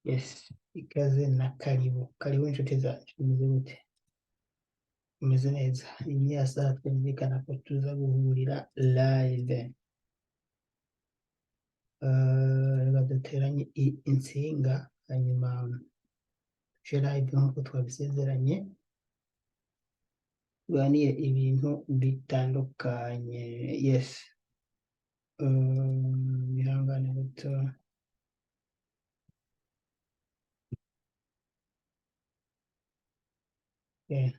Yes, ikaze na karibu inshuti zacu, umeze gute? Umeze neza? Iyi ni ya saha twumvikana ko tuza guhurira live. Reka duteranye insinga hanyuma tuje live nk'uko twabisezeranye, tuganire ibintu bitandukanye. Yes, bihangane gato. Yeah.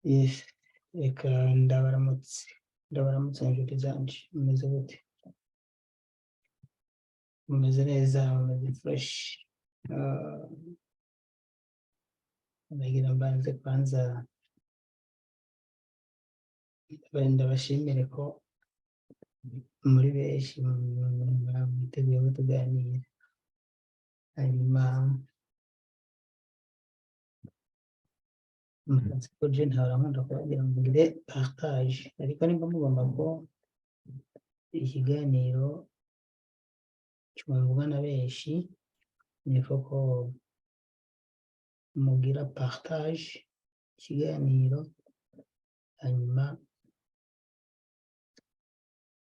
Yes, reka ndabaramutse inshuti zanje, mumeze gute? Mumeze neza, mumeze fresh? Ndagira mbanze kwanza ndabashimire ko muri benshi mwiteguye ko tuganira, hanyuma mukazi ko je ntahora nkunda kubagira ngo ngire partage, ariko nimba mugomba ko ikiganiro cyumvwa na benshi niko ko mugira partage ikiganiro, hanyuma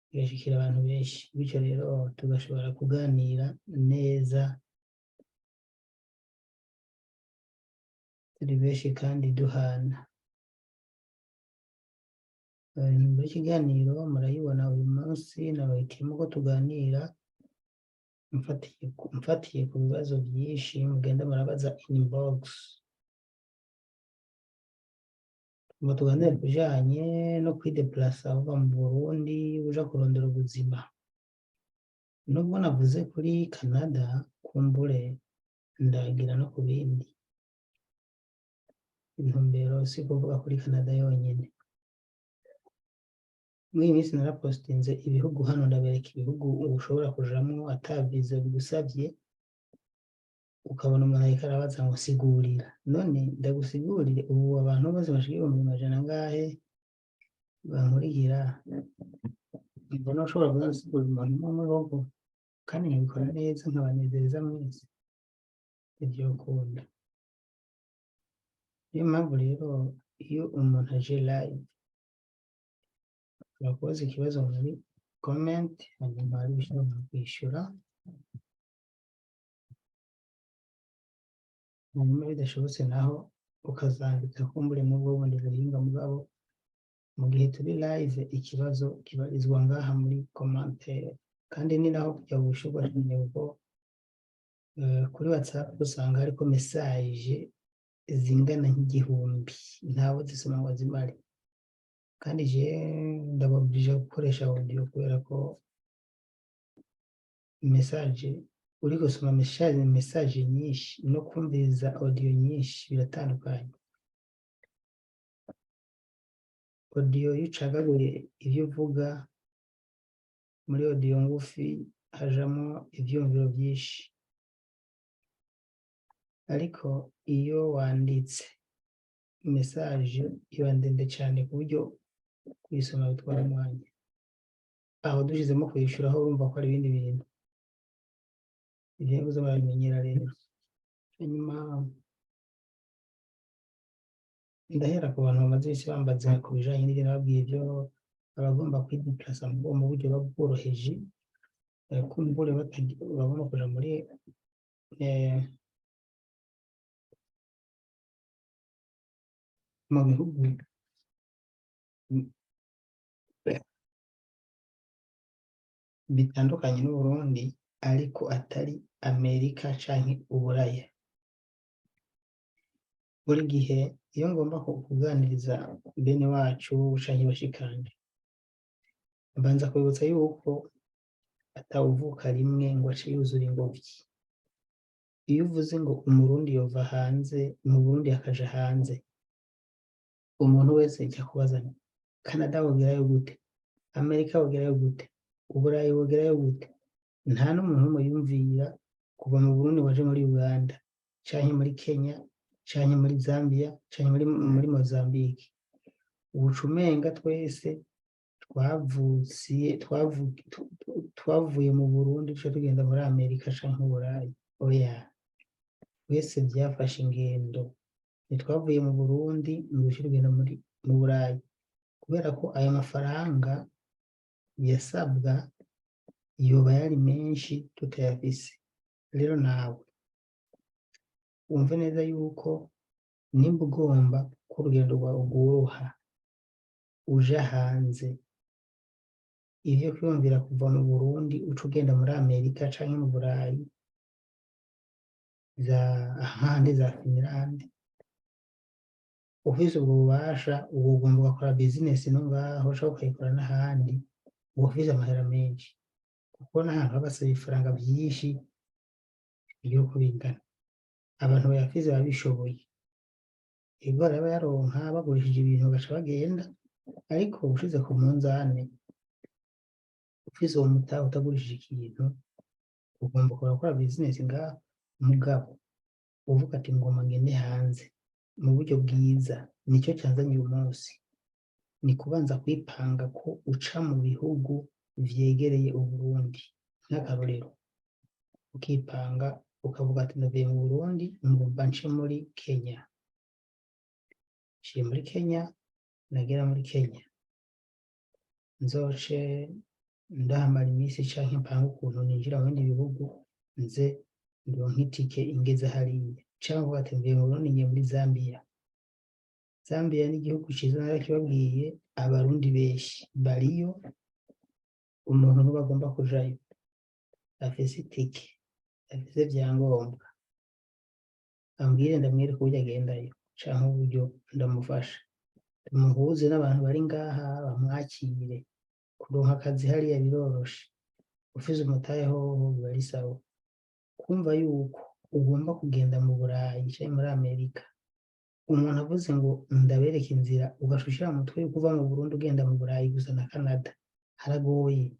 kigashikira abantu benshi, bityo rero tugashobora kuganira neza turi benshi kandi duhana. Muri kiganiro murayibona uyu munsi nabahitiyemo ko tuganira mfatiye ku bibazo byinshi mugenda murabaza inbox, ngo tuganire kujanye no kwideplasa uva mu Burundi uja kurondera ubuzima. Nubwo navuze kuri Canada, kumbure ndagira no ku bindi. Intumbero si kuvuga kuri Canada yonyine. Muri iyi minsi narapostinze ibihugu hano, ndabereka ibihugu ushobora kujamwo ata visa bigusavye, ukabona umuntu ariko arabaza ngo sigurira. None ndagusigurire, ubu abantu bose bashika 100 bankurikira, mbona ushobora kuzasigurira umuntu umwe mu bihugu kandi nkabikora neza nkabanezereza mwese, ivyo ukunda. Niyo mpamvu rero iyo umuntu aje live urakoze ikibazo muri comment, hanyuma hari ushobora kwishura, hanyuma bidashobotse naho ukazandika kumbure mu bwo bundi buhinga. Mugabo mu gihe turi live ikibazo kibarizwa ngaha muri commentaire, kandi ni naho kujya gushobora kunyerwa. Kuri WhatsApp usanga hariko message zingana nk'igihumbi, ntawe zisoma ngo zimare, kandi je ndababwije gukoresha audio kubera ko message uri gusoma message nyinshi no kumviriza audio nyinshi biratandukanye. Audio iyo ucagaguye ivyo uvuga, muri audio ngufi hajamo ivyumviro byinshi, ariko iyo wanditse message iba ndende cyane ku buryo kuyisoma bitwara umwanya. Aho dushizemo kuyishura aho urumva ko ari ibindi bintu, ivyo nguzo barabimenyera rero. Hanyuma ndahera ku bantu bamaze isi bambaza ku bijanye n'ibyo nababwiye, byo abagomba kwideplasa mu buryo bworoheje, kumbure babona kuja muri mu bihugu bitandukanye n'Uburundi ariko atari Amerika canke Uburaya. Buri gihe iyo ngomba kuganiriza bene wacu canke bashikanje, mbanza kwibutsa yuko atawuvuka rimwe ngo ace yuzura ingobyi. Iyo uvuze ngo umurundi yova hanze, mu Burundi akaja hanze, umuntu wese ajya kubazanya Canada wogerayo gute, Amerika wogerayo gute, Uburayi wogerayo gute. Nta n'umuntu n'umwe yumvira kuva mu Burundi waje muri Uganda canke muri Kenya canke muri Zambia canke muri Mozambique. ubucumenga twese twavuye mu Burundi duca tugenda muri Amerika canke Uburayi. Oya, twese vyafashe ingendo, ntitwavuye mu Burundi ngo duce tugenda mu Burayi, kubera ko ayo mafaranga yasabwa yoba yari menshi tutayafise. Rero nawe wumve neza yuko nimba ugomba ko urugendo rwawe rworoha uja hanze, ivyo kwiyumvira kuva mu Burundi uca ugenda muri Amerika canke mu Burayi, ahandi za Finland, ufise ubwo bubasha uba ugomba ugakora bizinesi no ngaho canke ukayikora n'ahandi, uba ufise amahera menshi, kuko n'ahantu habasaba ifaranga vyinshi igihugu bingana. Abantu bayafise baba bishoboye, ego baraba yaronka bagurishije ibintu bagaca bagenda, ariko ushize ku munzane ufise uwo mutahe utagurishije ikintu, ugomba gukora bizinesi ngaho, mugabo uvuga ati ngomba ngende hanze mu buryo bwiza, nico canzanye uyu munsi, ni kubanza kwipanga ko uca mu bihugu vyegereye Uburundi. Nk'akarorero ukipanga ukavuga ati ndavuye mu Burundi ngomba nce muri Kenya, nciye muri Kenya, nagera muri Kenya nzoce ndahamara imisi canke mpange ukuntu ninjira mu bindi bihugu, nze ndonke itike ingeze hariya, canke uvuga ati mvuye mu Burundi ngiye muri Zambia. Zambia ni igihugu ciza narakibabwiye, abarundi benshi bariyo, umuntu nuba agomba kujayo afise itike, afise vyangombwa, ambwire ndamwereke uburyo agendayo canke uburyo ndamufasha, tumuhuze n'abantu bari ngaha bamwakire. Kuronka akazi hariya biroroshe, ufise umutahe hoho biba ari sawa. Kumva yuko ugomba kugenda mu Burayi canke muri Amerika, umuntu avuze ngo ndabereke inzira, ugaca ushira mu mutwe yuko uva mu Burundi ugenda mu Burayi gusa na Canada, haragoye.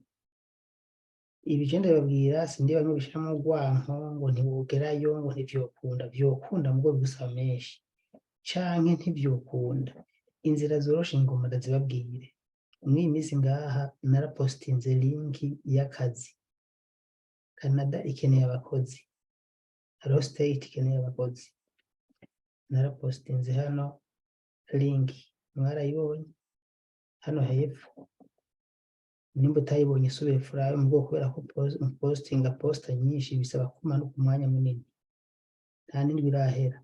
Ibi je ndababwira sindi bamwe bishiramwo urwanko ngo ntiwogerayo ngo ntivyokunda, vyokunda mugo bigusaba menshi, canke ntivyokunda. Inzira zoroshe ngoma ndazibabwire. Mw'iyi misi ngaha narapostinze linki y'akazi. Canada ikeneye abakozi, Haro State ikeneye abakozi, narapostinze hano linki, mwarayibonye hano hepfo. Nimba utayibonye subire furayo mu bwoko, kubera ko postinga posta nyinshi bisaba kumanuka umwanya munini, nta n'indwi irahera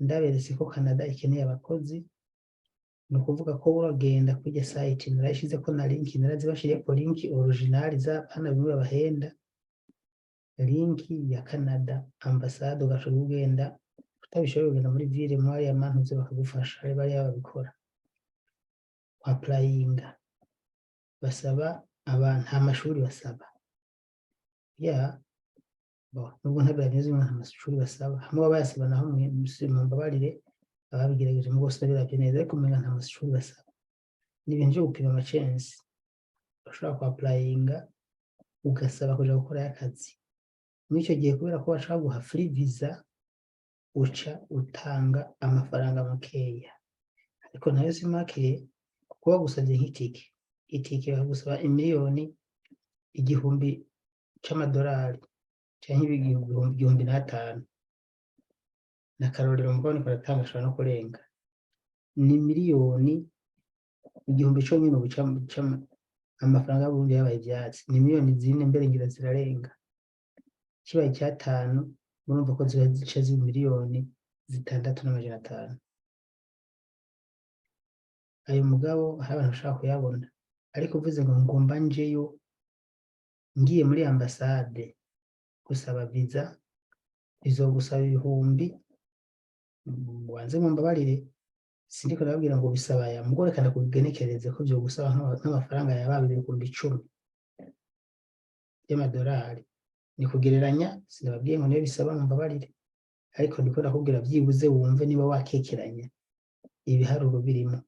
ndaberetse ko Canada ikeneye abakozi. Ni ukuvuga ko uragenda kuri site narayishizeko na linki, narazibashiriyeko linki original z'apana bimwe babahenda, linki ya Canada ambassade, ugashobora kugenda utabishoboye ugenda muri ville mwari yamantuze bakagufasha, ari bariya babikora. Applyinga basaba abantu, nta mashuri basaba, nubwo ntabiraneze nta mashuri basaba, hamwe bayasaba naho mumbabarire ababigerageje mu bose biravye neza, ariko umenga nta mashuri basaba. Ni ibintu vyo gupima amachansi, ushobora kuapplyinga ugasaba kuja gukorayo akazi. Muri ico gihe kubera ko bashaka guha free visa, uca utanga amafaranga makeya, ariko nayo si make, kuko bagusavye nk'itike bagusaba imiliyoni 1,000 c'amadolari canke 1,500. Nakarorero mugabo niko aratanga, ashobora no kurenga. Ni miliyoni 1,000 conyene ubu amafaranga y'Uburundi yabaye ivyatsi, ni miliyoni 4 mbere ngira zirarenga. Kibaye 5 murumva ko zica ziba miliyoni 6,500. Ayo mugabo hari abantu bashaka kuyabona, ariko uvuze ngo ngomba njeyo ngiye muri ambasade gusaba visa, bizogusaba 1,000. Wanze mumbabarire sindiko ndababwira ngo bisaba aya mugore, kandi kubigenekereze ko vyogusaba nk'amafaranga yabaye 10,000 y'amadolari. Ni kugereranya, sinababwiye ngo niyo bisaba mumbabarire, ariko ndiko ndakubwira vyibuze wumve niba wakekeranya ibiharuro birimo.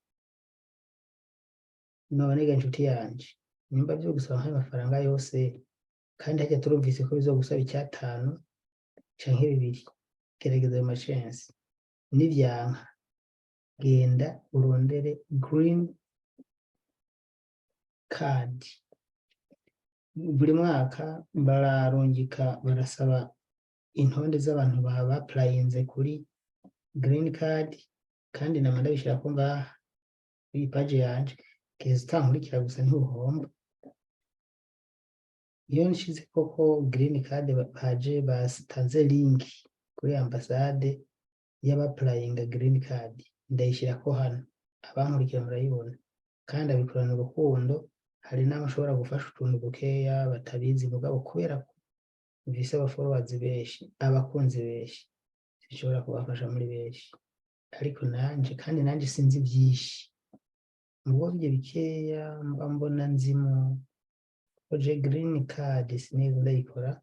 None ga inshuti yanje, nimba vyogusaba nk'ayo mafaranga yose, kandi harya turumvise ko bizogusaba 5 canke 2, gerageza ayo machansi. Nivyanka genda urondere green card. Buri mwaka barasaba intonde z'abantu bapurayinze kuri green card, kandi nama ndabishirako ngaha kuri page yanje, keza utankurikira gusa ntuhomba. Iyo nshize koko green card page batanze link kuri ambasade y'abapurayinga green card, ndayishirako hano, abankurikira murayibona, kandi abikorana urukundo. Hari n'abashobora gufasha utuntu dukeya batabizi mugabo kubera ko mvise abafollowers benshi, abakunzi benshi, zishobora kubafasha muri benshi. Ariko kandi nanje sinzi byinshi, mubwo bye bikeya mba mbona nzimo koje green card sinigeze ndayikora,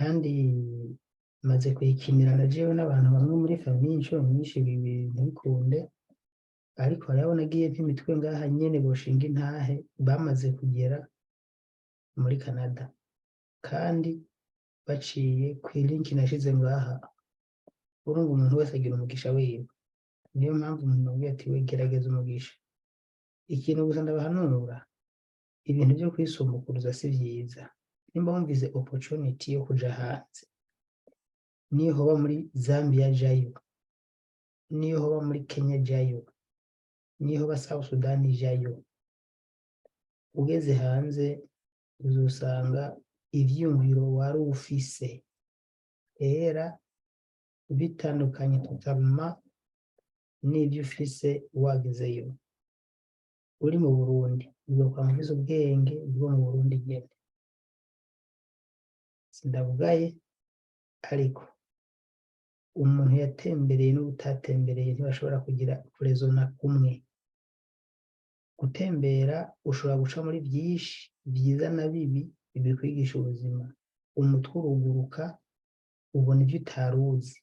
kandi maze kuyikinira na jewe n'abantu bamwe muri famille inshuro nyinshi ibi bintu bikunde. Ariko hariho nagiye nk'imitwe ngaha nyene boshinga intahe bamaze kugera muri Canada, kandi baciye kw'ilink nashize ngaha. Urumva umuntu wese agira umugisha wiwe, niyo mpamvu umuntu abwiye ati we gerageza umugisha. Ikintu gusa ndabahanura, ibintu byo kwisumbukuruza si vyiza. Nimba wumvise opportunity yo kuja hanze, niyo hoba muri Zambia jayo, niyo hoba muri Kenya jayo, niyo hoba South Sudan jayo. Ugeze hanze uzosanga ivyumviro wari ufise era bitandukanye totalement n'ibyo ufise wagezeyo. Uri mu Burundi uzokwama ufise ubwenge bwo mu Burundi nyene. Sindavugaye, ariko umuntu yatembereye n'ubutatembereye ntibashobora kugira kurezona kumwe. Gutembera ushobora guca muri byinshi byiza na bibi bikwigisha ubuzima, umutwe uruguruka, ubona ibyo utaruzi.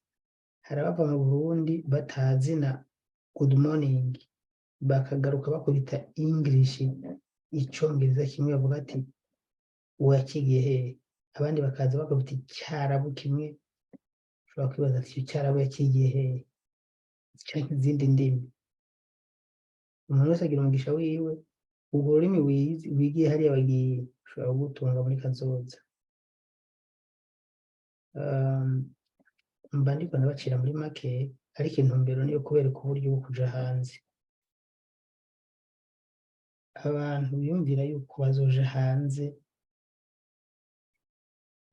Hari abava mu Burundi batazi na good morning, bakagaruka bakubita English, icongereza kimwe, bavuga ati wakigiye hehe. Abandi bakaza bakubita icyarabu kimwe, ushobora kwibaza ati icyo cyarabu yakigiye hehe, canke izindi ndimi. Umuntu wese agira umugisha wiwe. Ubwo rurimi wigiye hariya bagiye ushobora kugutunga muri kazoza. Mba ndiko ndabacira muri make, ariko intumbero niyo kubereka uburyo bwo kuja hanze. Abantu biyumvira yuko bazoja hanze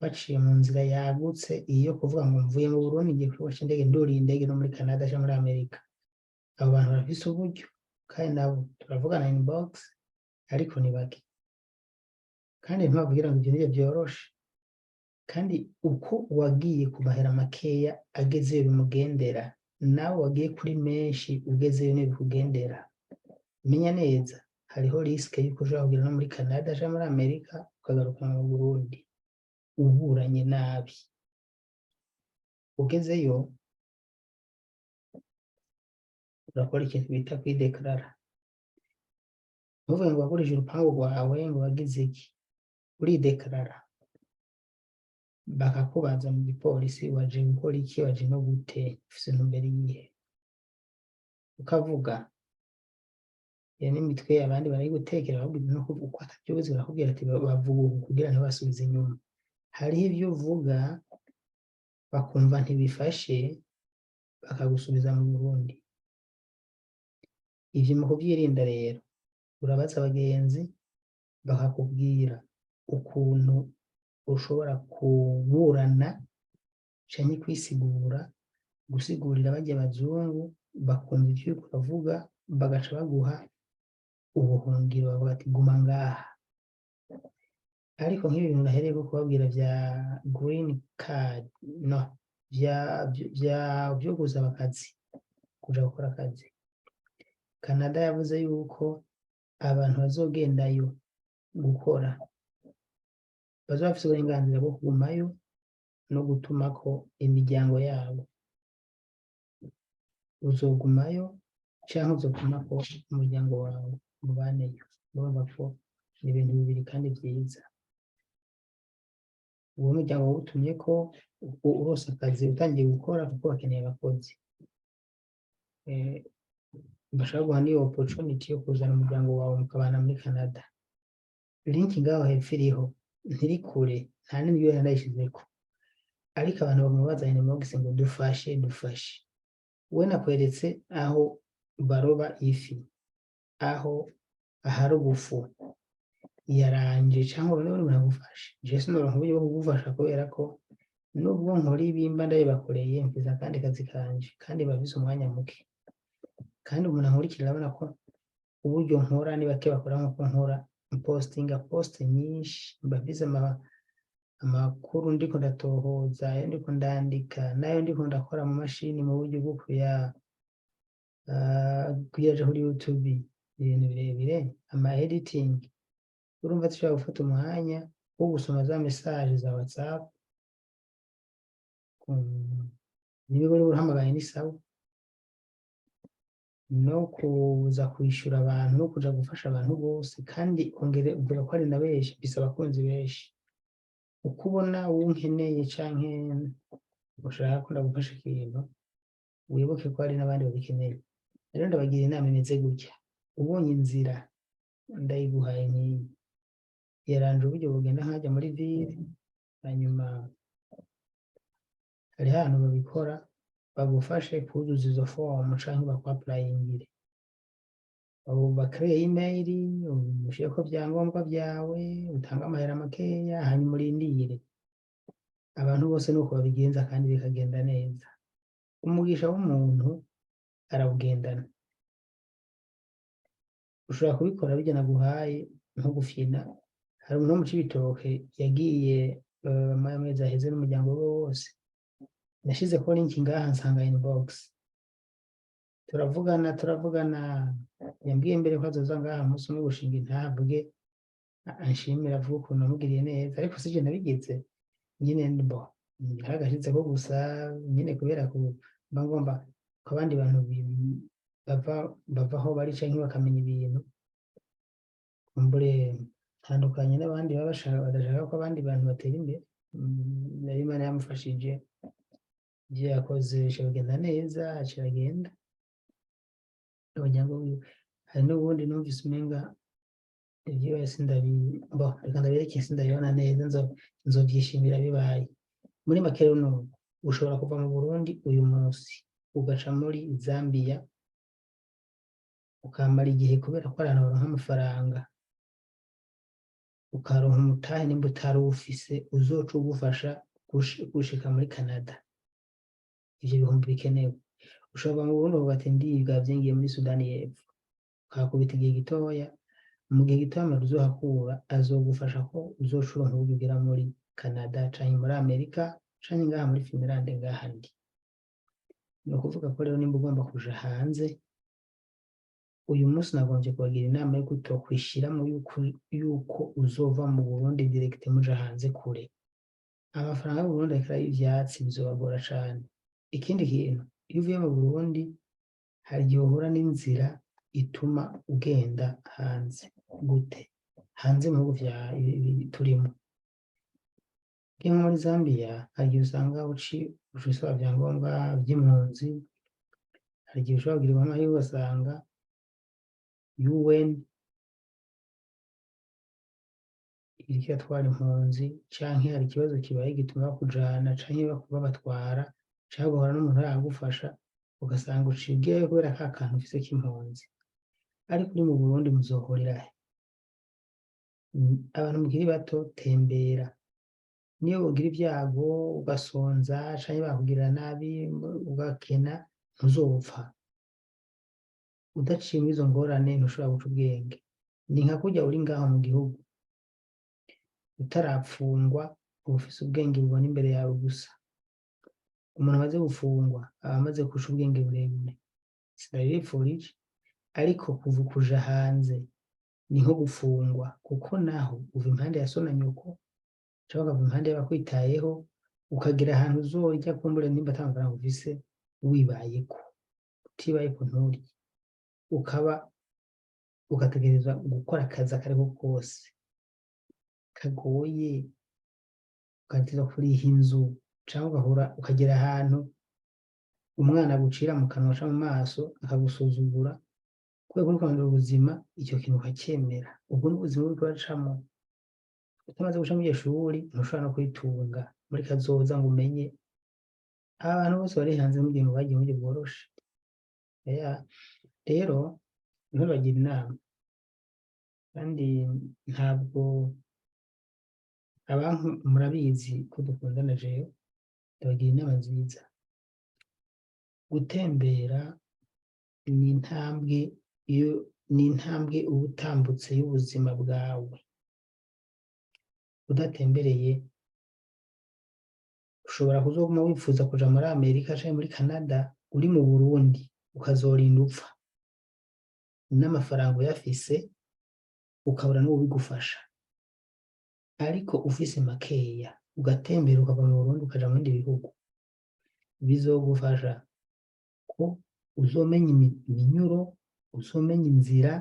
baciye mu nzira yagutse, iyo kuvuga ngo mvuye mu Burundi ngiye kwiboca indege, nduriye indege no muri Canada cyangwa muri Amerika. Abo bantu bafise uburyo, kandi nabo turavugana inbox, ariko ni bake. Kandi ntibavugira ngo ibyo nibyo byoroshe. Kandi uko wagiye ku mahera makeya agezeyo bimugendera, nawe wagiye kuri menshi ugezeyo ntibikugendera. Menya neza, hariho risike yuko ushobora kugera no muri Canada cyangwa muri Amerika ukagaruka mu Burundi uburanye nabi. Ugezeyo urakora ikintu bita kwideklarara. Ntuvuge ngo wagurije urupangu rwawe ngo wagize iki, urideklarara. Bakakubaza mu gipolisi, waje gukora iki, waje no gute, ufise intumbero iyihe. Ukavuga ya n'imitwe abandi bari gutekera ahubwo no kuvuga atabyuzi, barakubwira ati bavuga kugira ntibasubize inyuma. Hariho ibyo uvuga bakumva ntibifashe, bakagusubiza mu Burundi. Ivyo mu kuvyirinda rero, urabaza abagenzi bakakubwira ukuntu ushobora kuburana canke kwisigura, gusigurira bajya abazungu bakumva ivyo uriko uravuga, bagaca baguha ubuhungiro, bavuga ati guma ngaha. Ariko nk'ibi bintu nahereye ko kubabwira vya green card, no, vyo gusaba akazi, kuja gukora akazi, Canada yavuze yuko abantu bazogendayo gukora bazoba bafise uburenganzira bwo kugumayo no gutumako imiryango yabo. Uzogumayo canke uzotumako umuryango wawe mubaneyo. Urumva ko ni ibintu bibiri kandi vyiza. Uwo muryango wawutumyeko urose akazi utangiye gukora kuko bakeneye abakozi. bashaka guha n'iyo opportunity yo kuzana umuryango wawe mukabana muri Canada. Link ngaho hepfo iriho ntiri kure, nta n'indyo ndayishizeko, ariko abantu baguma bazanye inbox ngo dufashe. We nakweretse aho baroba ifi, aho ahari ubufu yaranje cyangwa bane baragufasha. Je sinoronka uburyo bwo kugufasha kubera ko nubwo nkora ibimba ndabibakoreye mfiza kandi kazi kanje kandi bafise umwanya muke, kandi umuntu ankurikira arabona ko uburyo nkora ni bake bakora nkuko nkora, postinga post nyinshi, mbavize amakuru ndiko ndatohoza, ayo ndiko ndandika, nayo ndiko ndakora mu mashini mu buryo bwo kuyaja kuri YouTube, ibintu birebire, ama editing. Urumva dushobora gufata umwanya wo gusoma za message za WhatsApp, niba uri uhamagaye ni sawa, no kuza kwishura abantu no kuja gufasha abantu bose, kandi ongere uvuga ko ari na benshi, bisa abakunzi benshi. Uko ubona unkeneye canke ushaka ko ndagufasha ikintu, wibuke ko hari n'abandi babikeneye. Rero ndabagira inama imeze gutya: ubonye inzira ndayiguhaye nkiyi, yaranje uburyo bugenda nkajya muri ville, hanyuma hari ahantu babikora bagufashe kuzuza izo form canke bakwapplyingire, bakreye email, ushireko vyangombwa vyawe, utanga amahera makeya, hanyuma urindire. Abantu bose nuko babigenza kandi bikagenda neza. Umugisha w'umuntu arawugendana. Ushobora kubikora bijya naguhaye nko gufyina. Hari umuntu wo mu Cibitoke yagiye amezi aheze n'umuryango we wose, nashize ko link ngaha nsanga inbox, turavugana, yambwiye mbere ko azoza ngaha umunsi umwe gushinga intabwe, anshimira avuga ukuntu namugiriye neza, ariko sije nabigize nyine mbo haragashize ko gusa nyine kubera ko mba ngomba ko abandi bantu bava aho bari canke bakamenya ibintu, kumbure tandukanye n'abandi baba badashaka ko abandi bantu batera imbere. Nari Imana yamufashije, ibyo yakoze bigenda neza, kiragenda. Abanyanga hari n'ubundi numvise umenga ibyo wese reka ndabereke sindabibona neza, nzovyishimira bibaye. Muri make rero ushobora kuva mu Burundi uyu munsi ugaca muri Zambia, ukamara igihe kubera ko abantu baronka amafaranga, ukaronka umutahe nimba utari ufise uzoca ugufasha gushika muri Canada. Ivyo bihumbi bikenewe. Ushobora mu Burundi uvuga ati ndigavye ngiye muri Sudani y'Epfo, ukahakubita igihe gitoya, mu gihe gitoya amara uzohakura azogufasha ko uzoca uronka uburyo ugera muri Canada canke muri Amerika canke ngaha muri Finland ngaha ndi. Ni ukuvuga ko rero nimba ugomba kuja hanze, uyu munsi nagombye kubagira inama yo kutokwishiramo yuko uzova mu Burundi direct muja hanze kure. Amafaranga y'u Burundi akira y'ivyatsi bizobagora cane. Ikindi kintu, iyo uvuye mu Burundi hari igihe uhura n'inzira ituma ugenda hanze. Gute? Hanze mu bihugu turimo. Nko muri Zambia hari igihe usanga usaba vyangombwa vy'impunzi, hari igihe ushobora kugirirwa amahirwe ugasanga UN iriko iratwara impunzi, canke hari ikibazo kibaye gituma bakujana canke babatwara, canke ugahura n'umuntu aragufasha ugasanga uciye kubera ka kantu ufise k'impunzi. Ariko uri mu Burundi muzohurira he? Abantu mukiri bato, tembera. Niyo wogira ibyago ugasonza canke bakugirira nabi ugakena, ntuzopfa. Udaciye muri izo ngorane ntushobora guca ubwenge. Ni nka kurya uri ngaho mu gihugu utarapfungwa, uba ufise ubwenge bubona imbere yawe gusa. Umuntu amaze gufungwa aba amaze kurusha ubwenge burebure. Sinabibipfurije, ariko kuva kuja hanze ni nko gufungwa, kuko naho uva impande ya so na nyoko canke ukava impande y'abakwitayeho, ukagera ahantu uzorya kumbure nimba ata mafaranga ufise, wibayeko. Utibayeko nturye. Ugategerezwa gukora akazi akariko kose kagoye, ugategerezwa kuriha inzu, canke ukagera ahantu umwana agucira mu kanwa aca mu maso akagusuzugura kubera uri kurondera ubuzima, icyo kintu ukacyemera, ubwo ni ubuzima uriko uracamwo. Utamaze guca mw'iryo shuri ntushobora no kwitunga muri kazoza ngo umenye abantu bose bari hanze mu bintu bagiye mu buryo bworoshe. Rero niho bagira inama, kandi ntabwo abantu murabizi ko dukundana jewe, ndabagira inama nziza. Gutembera ni intambwe uba utambutse y'ubuzima bwawe. Udatembereye ushobora kuzoguma wifuza kuja muri Amerika canke muri Canada uri mu Burundi ukazorinda upfa, n'amafaranga uyafise ukabura n'uwo bigufasha. Ariko ufise makeya ugatembera ukava mu Burundi ukaja mu bindi bihugu, bizogufasha ko uzomenya iminyuro, uzomenya inzira,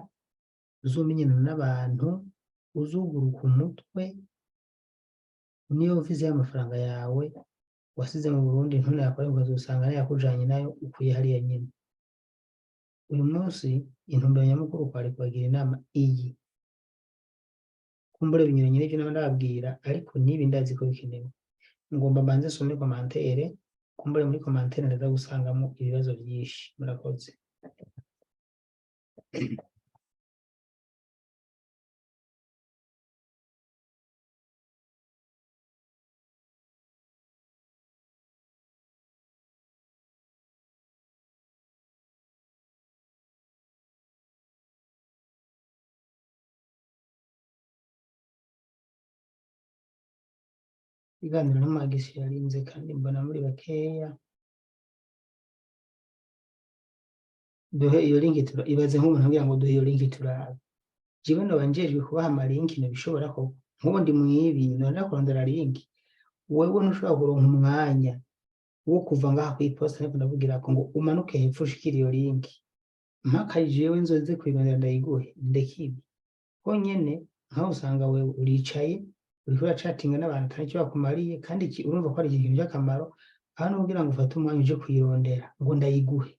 uzomenyana n'abantu, uzuguruka umutwe. Niyo ufise y'amafaranga yawe wasize mu Burundi ntunayakore, ukazosanga yakujanye nayo ukuye hariya nyene. Uyu munsi intumbero nyamukuru kwari kubagira inama iyi, kumbure binyuranye n'ivyo naba ndababwira, ariko nibi ndazi ko bikenewe. Ngomba mbanze nsome komantere, kumbure muri komantere ndaza gusangamo ibibazo vyinshi. Murakoze. Iganiro n'umwagisi yarinze kandi mbona muri bakeya. Duhe iyo linki ibaze nk'umuntu kugira ngo duhe iyo linki turabe. Jewe nobanjejwe kubaha amalinki nabishobora ko nk'ubu ndi mwibi none kurondera linki. Wewe ntushobora kuronka umwanya wo kuva ngaha kw'iposta ariko ndavugira ko ngo umanuke hepfo ushikira iyo linki. Mpaka jewe nzoze kwirondera ndayiguhe ndekibi. Honyene nkaho usanga wewe uricaye uriko uracatinga n'abantu kandi icyo bakumariye, kandi urumva ko ari ikintu cy'akamaro, aho no kugira ngo ufate umwanya uje kuyirondera ngo ndayiguhe.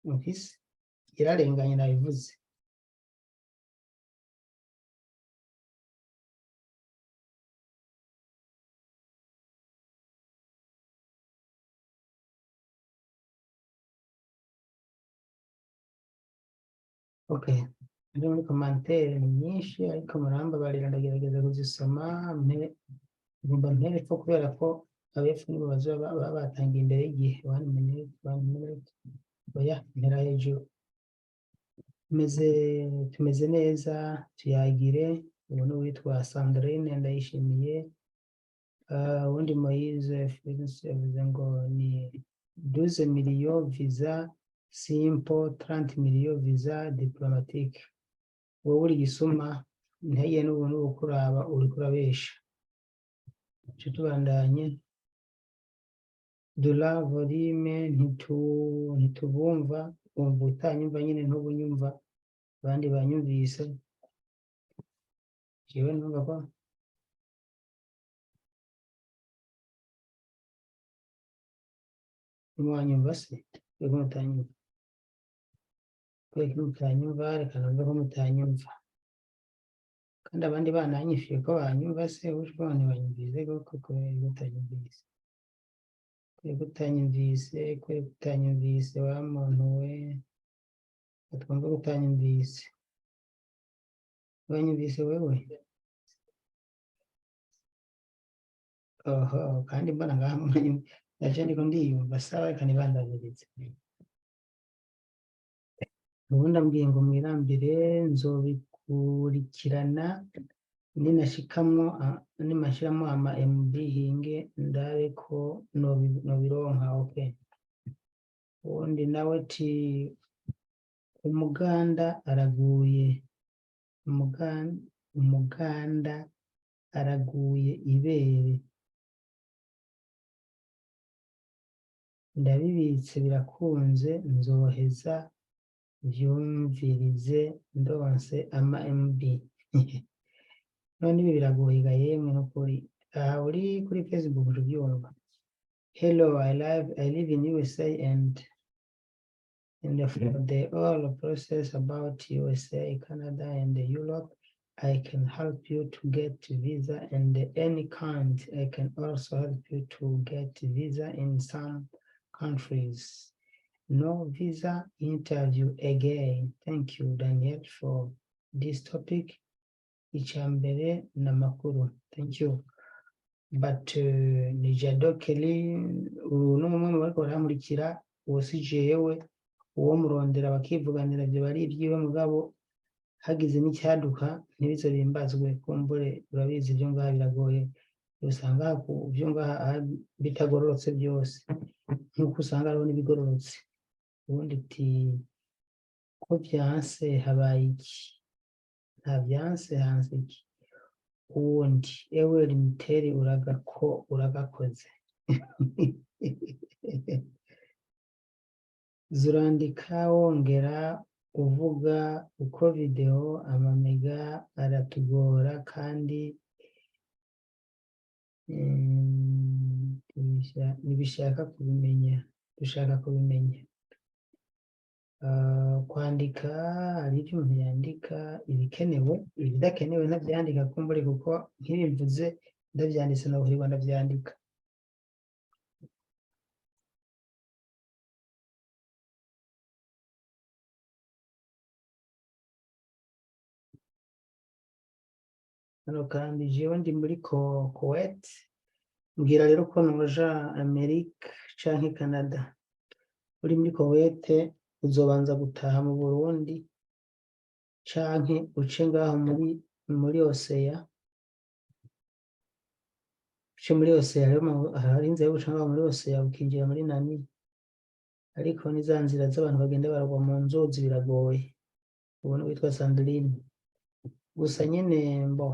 Mufise irarenganye nabivuze. Okay, muri komantere ni nyinshi ariko murambabarira ndagerageza kuzisoma ngomba mpere ko kubera ko abefu nibo bazoba batangiye imbere y'igihe. 1 minute oya mpera hejuru. Tumeze neza tuyagire. Ubu ni uwitwa Sandrine Ndayishimiye. Ubundi Moise Felix yavuze ngo ni 12 millions visa simple, 30 millions visa diplomatique. Wowe uri gisuma nteye n'ubuntu ukuraba uri kurabesha. Cyo tubandanye. Dola volume ntitubumva, umva utanyumva nyine ntubunyumva, abandi banyumvise. Jewe numva ko mwanyumva se yego mutanyumva. Kweki mutanyumva reka numva ko mutanyumva. Kandi abandi bananyishuye ko banyumva se ushobora banyumvise koko mutanyumvise. Kutanyumvise wa muntu we, atwumva kutanyumvise. Wanyumvise wewe? Oho, kandi mbona ngaha naje ndiko ndiyumva sawa, reka nibandanyirize. Ubundi ambwiye ngo mwirambire nzobikurikirana nimashiramo ama MB hinge ndabe ko nobironka. Okay. Ubundi nawe ati umuganda araguye ibere. Ndabibitse birakunze nzoheza vyumvirize ndonse ama MB. None ibi biragoye ga yemwe n'ukuri. uri kuri Facebook ubyumva. Hello, I live in USA and for the all process about USA, Canada, and Europe, I can help you to get visa and any kind. I can also help you to get visa in some countries. No visa interview again. Thank you, Daniel, for this topic. Ichambere namakuru. Thank you. But ni Jado Kelly n'umwe mu bariko baramurikira uwo si jewe uwo murondera bakivuganira ibyo bari ibyiwe mugabo hagize n'icyaduka ntibizo bimbazwe kumbure urabizi ibyo ngaha biragoye usanga ku byo ngaha bitagororotse byose nk'uko usanga hariho n'ibigororotse ubundi iti ko byanse habaye iki nta byanse hanze iki uwundi ewe limiteri uragakoze zurandika wongera uvuga uko video amamega aratugora kandi dushaka kubimenya kwandika hari ibyo umuntu yandika ibikenewe ibidakenewe ntabyandika kumbure kuko nk'ibimvuze ndabyanditse na buri ndabyandika hano kandi jewe ndi muri Kuwait mbwira rero ko noja Amerika canke Canada uri muri Kuwait uzobanza gutaha mu Burundi canke uce ngaho muri Oseya uce muri Oseya hari inzira yo guca ngaho muri Oseya ukinjira muri Nami ariko ni za nzira z'abantu bagenda baragwa mu nzuzi biragoye ubona witwa Sandrine gusa nyene mbo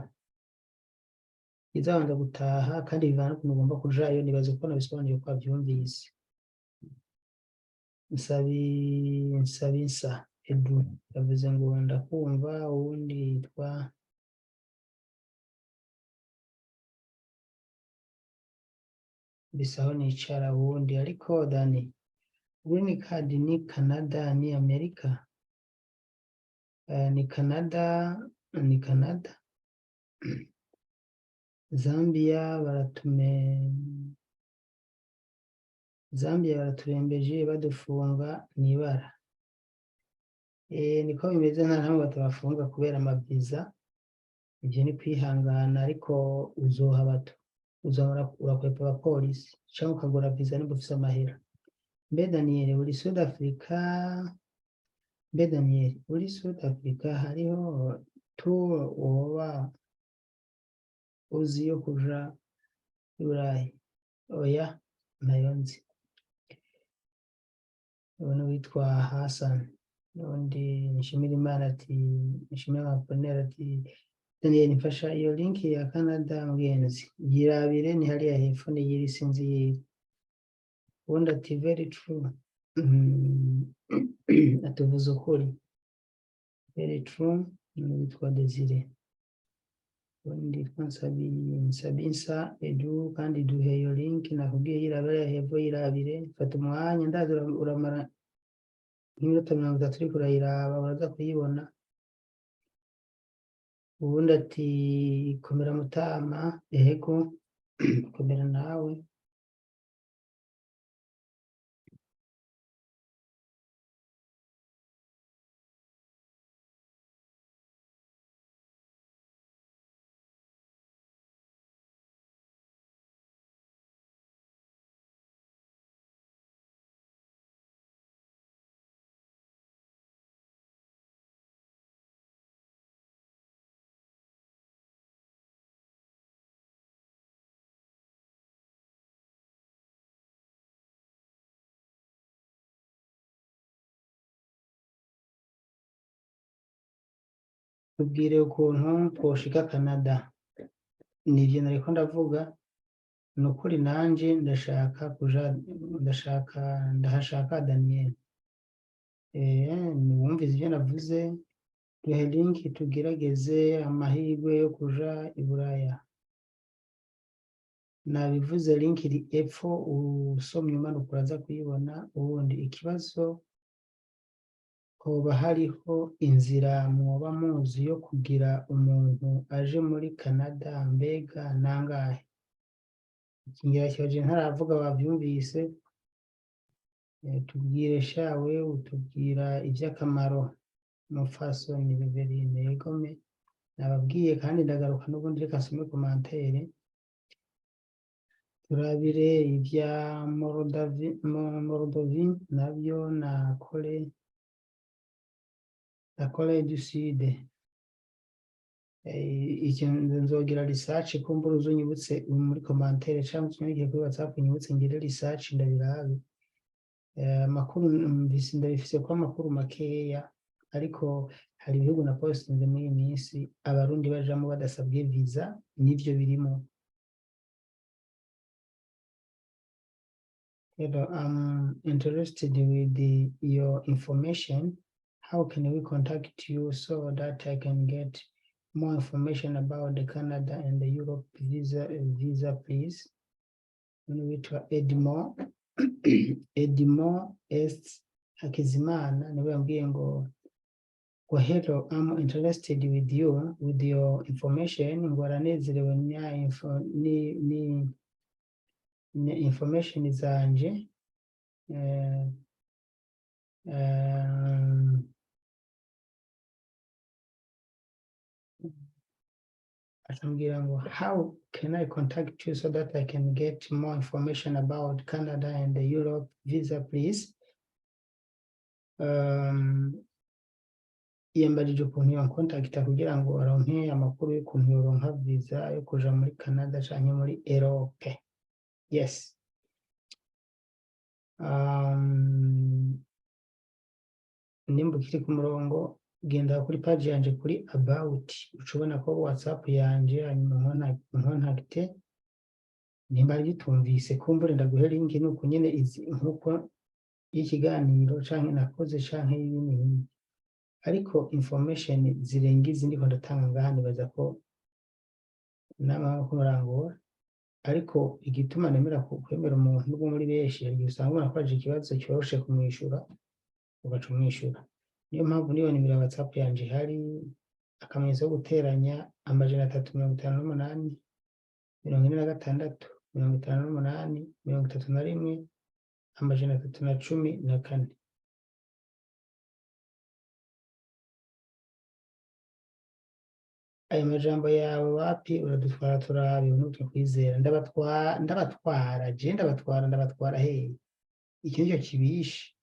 izabanza gutaha kandi bivana ukuntu ugomba kujayo nibaza uko nabisobanuye ko wabyumvise Nsabinsa Edu yavuze ngo ndakumva uwundi yitwa bisaho nicara uwundi ariko Dani green card ni Canada ni Amerika ni Canada Zambia baraturembeje badufunga nibara niko bimeze nta hamwe batabafunga kubera amaviza ibyo ni kwihangana ariko uzoha bato urakwepa abapolisi cyangwa ukagura viza niba ufise amahera mbe Daniel uri South Africa hariho tour woba uzi yo kuja i Burayi oya nayo nzi ubona witwa Hassan n'undi Nshimirimana ati Apollinaire ati Daniel mfasha iyo link ya Canada mugenzi yirabire ni hariya hepfo ni yiri sinzi yiri ubundi ati very true atuvuze ukuri very true witwa Desire ubundi Nsabinsa Edu kandi duhe iyo link nakubwiye yirabire hepfo yirabire fata umwanya ndazi uramara nk'iminota 30 uri kurayiraba uraza kuyibona ubundi ati komera mutama eheko komera nawe tubwire ukuntu twoshika Canada nivyo nariko ndavuga nukuri nanje ndahashaka Daniel niwumvise ivyo navuze duhe link tugerageze amahirwe yo kuja i Buraya nabivuze link iri epfo usomye umanuka uraza kuyibona. Ubundi ikibazo, hoba hariho inzira mwoba muzi yo kugira umuntu aje muri Canada, mbega nangahe? Ikingirakibaje ntaravuga wabyumvise. Tubwire shawe, utubwira iby'akamaro mufasoni Reverine Egome. Nababwiye kandi ndagaruka n'ubundi, reka nsome komantere. Turabire ibya Moldovie nabyo na Corée du Sud. Ikintu nzogira research kumbura uzunyibutse muri komantere cyangwa unyandike kuri WhatsApp unyibutse ngire research ndabirabe. Amakuru ndabifise ko amakuru makeya, ariko hari ibihugu na postinze muri iyi minsi abarundi bajamo badasabwe visa, nivyo birimo. Hello, I'm interested with your information. How can we contact you so that I can get more information about the Canada and the Europe visa, please? Witwa Edmond Edmond S Hakizimana niwe yambwiye ngo hello, I'm interested with your information. Ngo aranezerewe ni information zanje. Atambwira ngo how can I contact you so that I can get more information about Canada and the Europe visa, please? Yambarije ukuntu yankontakita kugira ngo aronke amakuru y'ukuntu yoronka visa yo kuja muri Canada canke muri Europe. Yes. Nimba ukiri ku murongo, genda kuri page yanje kuri about, ucubona ko WhatsApp yanje, hanyuma nkontakite. Nimba gitumvise kumbure ndaguhe link nuko nyene izi nkuko y'ikiganiro canke nakoze canke y'ibindi, ariko information zirenga izindi ko ndatanga ngaha nibaza ko nama ko murangora. Ariko igituma nemera kwemera umuntu n'ubwo muri benshi igihe usanga umuntu akoresha ikibazo cyoroshe kumwishura ugaca umwishura. Niyo mpamvu niyo nimero ya WhatsApp yanje hari akamenyetso ko guteranya 358 46 58 31 314. Ayo majambo yawe wapi uradutwara turabi n'utwo kwizera ndabatwara he? Iki nicyo kibishe.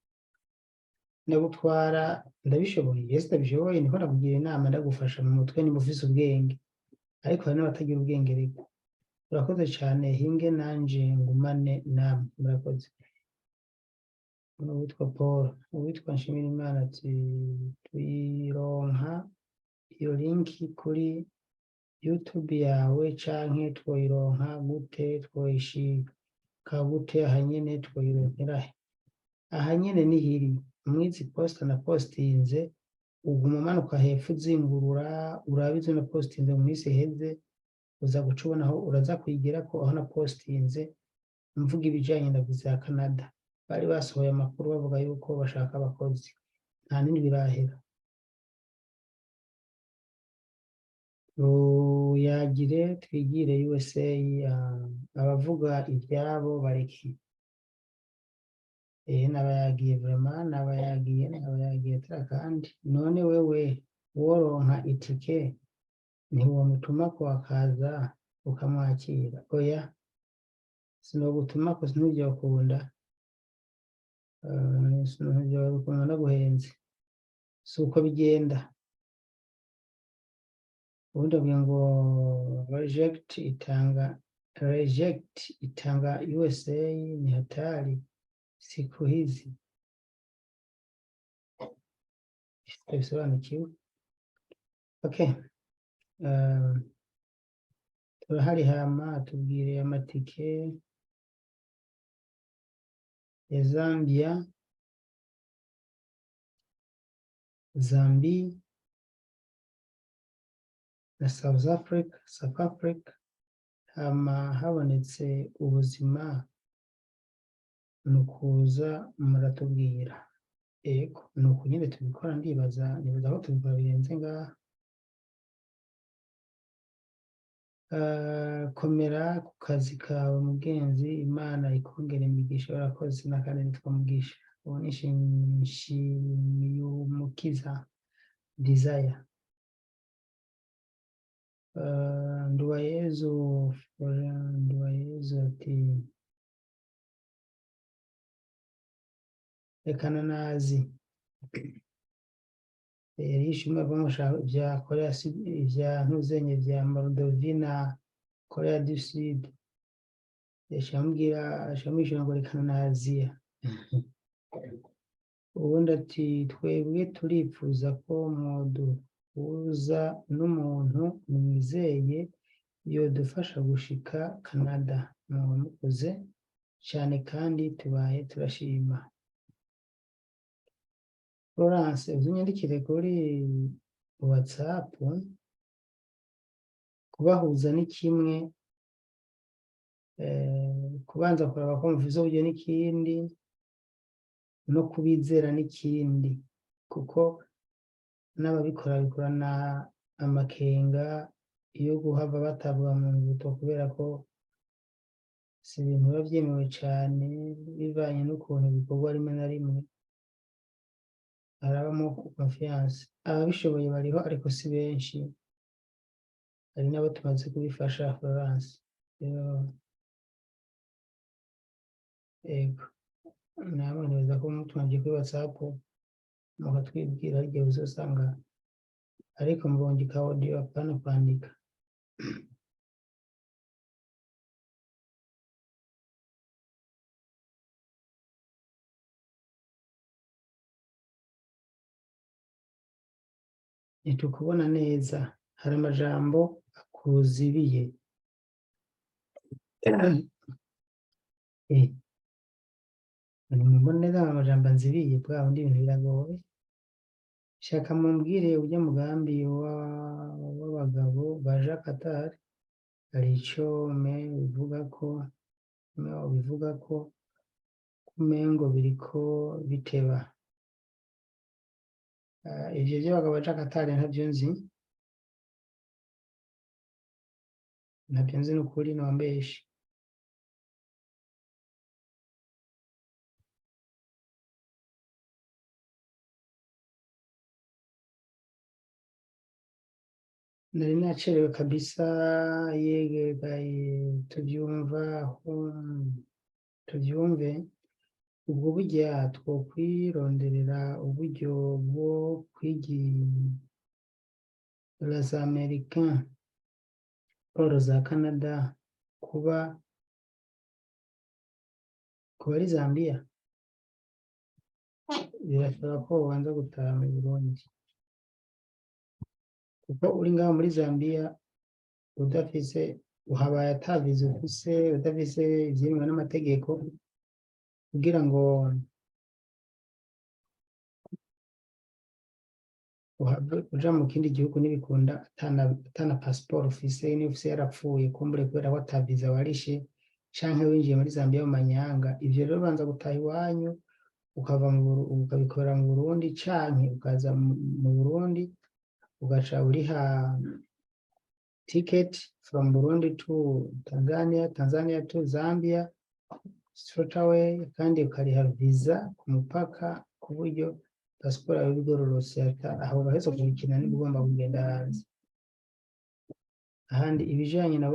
Ndagutwara ndabishoboye, yes ndabishoboye, niko nakugira inama ndagufasha mu mutwe nimba ufise ubwenge, ariko hari n'abatagira ubwenge rero. Urakoze cyane, hinge nanje ngumane namwe, murakoze. Uwitwa Paul, uwitwa Nshimirimana ati tuyironka iyo linki kuri YouTube yawe canke twoyironka gute, twoyishika gute? Ahanyene twoyironkera he? Ahanyene ni hiri mwizi posta na postinze, uguma umanuka hepfo uzingurura urabize na postinze mu minsi iheze, uza guca ubona aho uraza kwigira ko aho na postinze mvuga ibijanye na visa ya Canada. Bari basohoye amakuru bavuga yuko bashaka abakozi, nta nini birahera. Yagire twigire USA, abavuga ibyabo bareki. Nabayagiye vraiment, nabayagiye kandi none wewe woronka itike ntiwomutuma ko akaza ukamwakira? Oya, sinogutuma ko sinujya kunda, sinujya gukunda naguhenze, si uko bigenda. Ubundi avuga ngo reject itanga USA ni hatari siku hizi. Bisobanukiwe. Okay. Turahari hama tubwire amatike ya Zambia, Zambie na South Africa, hama habonetse ubuzima ni ukuza muratubwira. Ego ni uku nyine tubikora, nibaza ko tubikora birenze ngaha. Komera ku kazi kawe mugenzi, Imana ikongere imigisha, warakoze. N'akandi nitwa Mugisha. Ubu ni Nshimiyumukiza Desire. Nduwayezu ati rekana nazi yishimye vya Korea vya ntuzenye vya Moldovina, Korea du Sud, yashamwishyura ngo rekana na Aziya. Ubundi ati twebwe turipfuza ko mwoduhuza n'umuntu mwizeye yodufasha gushika Canada. Muba mukoze cyane kandi tubaye turashima. Florence, uzinyandikire kuri WhatsApp. Kubahuza ni kimwe, kubanza kuraba ko mufise uburyo n'ikindi, no kubizera n'ikindi, kuko n'ababikora bikorana amakenga yo guhava batabwa mu mbuto, kubera ko si ibintu biba byemewe cyane, bivanye n'ukuntu bikorwa rimwe na rimwe. Harabamo confiance. Ababishoboye bariho ariko si benshi, hari n'abo tumaze kubifasha. Florence, ego namwe nibaza ko mutumanje kuri WhatsApp mukatwibwira igihe uzosanga, ariko murungika audio apana kwandika. Ntitukubona neza, hari amajambo akuzibiye. Nimubona neza amajambo anzibiye, bwa bundi ibintu biragoye. Shaka mumbwire ujya mugambi w'abagabo baja Qatar, hari ico bivuga ko kumengo biriko biteba. Ivyo vy'abagabo baja Qatar ntavyo nzi n'ukuri, nobambeshe. Nari nacerewe kabisa, yegaye tuvyumve. Ubwo burya twokwironderera uburyo bwo kwigira za Americain or za Canada kuba ari Zambia. Birasaba ko ubanza gutaha mu Burundi, kuko uri ngaho muri Zambia udafise, uhabaye atavize ufise, udafise ivyemewe n'amategeko, kugira ngo uja mu kindi gihugu n'ibikunda atana passport ufise, niba ufise yarapfuye kumbure kubera ko ataviza warishe, canke winjiye muri Zambia mu manyanga. Ivyo rero banza gutaha iwanyu, ukabikorera mu Burundi, canke ukaza mu Burundi ugaca uriha ticket from Burundi to Tanzania to Zambia straight away, kandi ukariha visa ku mupaka, ku buryo passport yawe bigororotse. Aho baheze kurikina niba ugomba kugenda hanze. Ahandi ibijanye na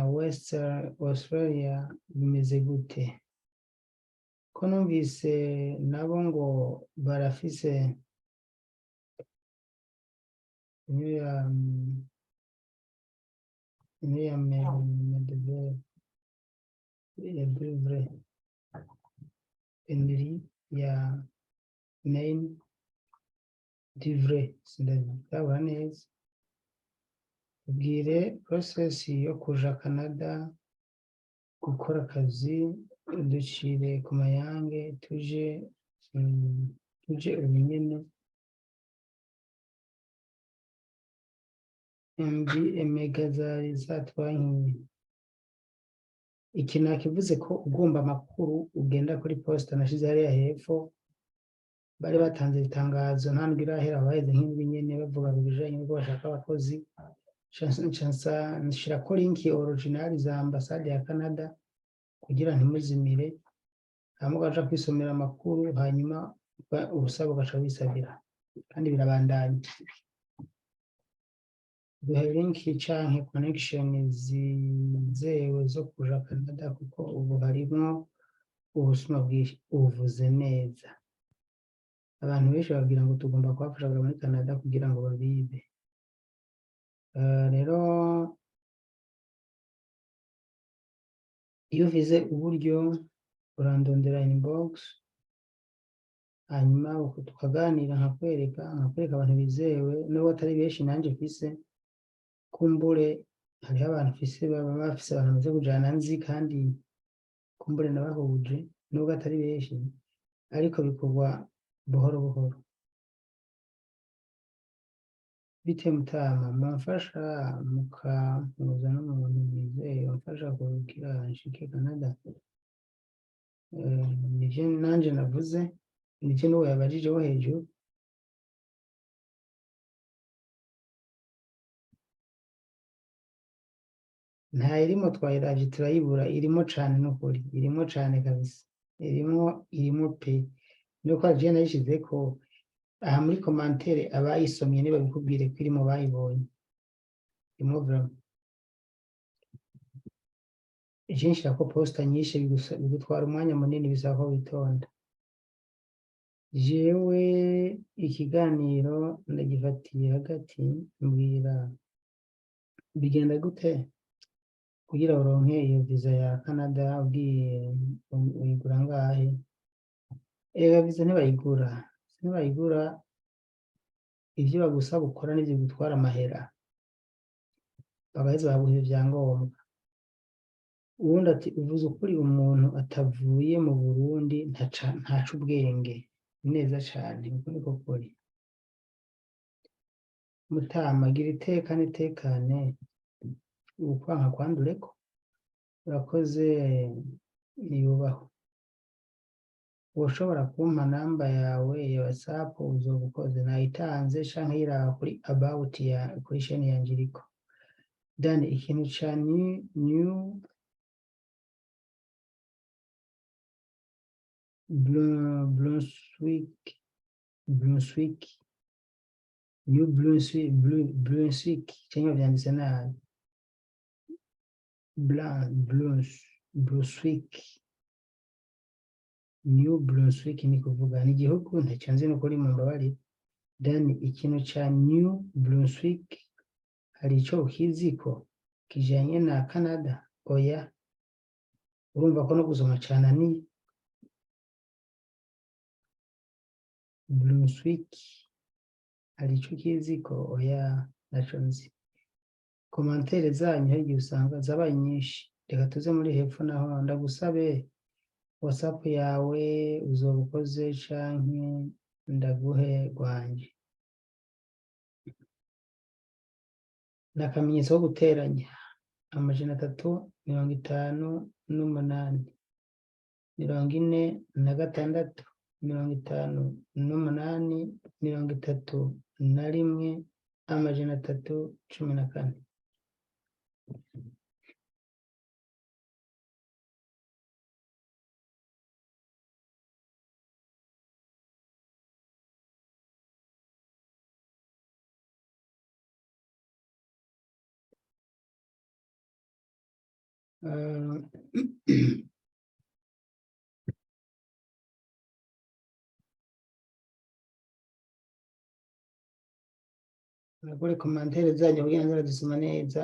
West Australia bimeze gute? Ko numvise nabo ngo barafise ya main divre, sindabona neza. Ubwire process yo kuja Canada gukora akazi, ducire ku mayange tuje ubunyene. MB Emega zari zatwankiye. iki nakivuze ko ugomba amakuru ugenda kuri posta nashize hariya hepfo, bari batanze itangazo nta ndwi irahera baheze nk'indwi nyene bavuga ku bijanye n'uko bashaka abakozi, nshirako linki original za ambasade ya Canada kugira ntimuzimire, hama ugaca kwisomera amakuru hanyuma ubusaba ugaca wisabira, kandi birabandanya. Duhe linki canke connection zizewe zo kuja Canada kuko ubu harimwo ubusuma bwinshi. Uvuze neza, abantu benshi babwira ngo tugomba kubafasha kuja muri Canada kugira ngo babibe. Rero iyo uvize uburyo urandondera inbox, hanyuma tukaganira nkakwereka abantu bizewe, nubwo atari benshi nanje mfise, kumbure hariho abantu mfise baba bafise abantu bamaze kujana nzi, kandi kumbure nabahuje nubwo atari benshi, ariko bikorwa buhoro buhoro. Bite Mutama, mumfasha mukampuza n'umuntu mwizeye wamfasha kugira nshike Canada? Nivyo nanje navuze, nivyo n'uwo yabajijeho hejuru. Nta irimo twayiravye turayibura, irimo cane n'ukuri, irimo cane kabisa, irimo pe. Nuko je nayishizeko aha muri commentaire, abayisomye nibabikubwire ko irimo bayibonye, irimo vraiment. Je nshirako posta nyinshi bigutwara umwanya munini, bisaba ko witonda. Jewe ikiganiro ndagifatiye hagati, mbwira bigenda gute kugira uronke iyo visa ya Canada, ubwiye uyigura ngahe? Visa ntibayigura, ivyo bagusaba ukora n'ivyo bigutwara amahera, bagaheza baguha ivyangombwa. Uwundi ati uvuze ukuri, umuntu atavuye mu Burundi ntaca ubwenge. Neza cane, uko niko kuri. Mutama, gira iteka n'itekane, ukwanka kwandureko. Urakoze, niyubahwe. Woshobora kumpa namba yawe ya WhatsApp, uzoba ukoze. Nayitanze canke yiraba kuri about kuri chaîne yanje iriko. Dani, ikintu ca New Brunswick, New Brunswick, canke vyanditse nabi. Brunswick, New Brunswick ni kuvuga ni igihugu ntaco nzi n'ukuri, mumbabarire. Dani, ikintu ca New Brunswick hari ico ukiziko kijanye na Canada? Oya, urumva ko no gusoma cane ni Brunswick hari ico ukiziko? Oya, naco nzi. Commentaire zanyu hari igihe usanga zabaye nyinshi. Reka tuze muri hepfo naho ndagusabe WhatsApp yawe, uzoba ukoze canke ndaguhe rwanje. N'akamenyetso ko guteranya 358 46 58 31 314. Nagure commentaire zanyu kugira ngo ndazisoma neza.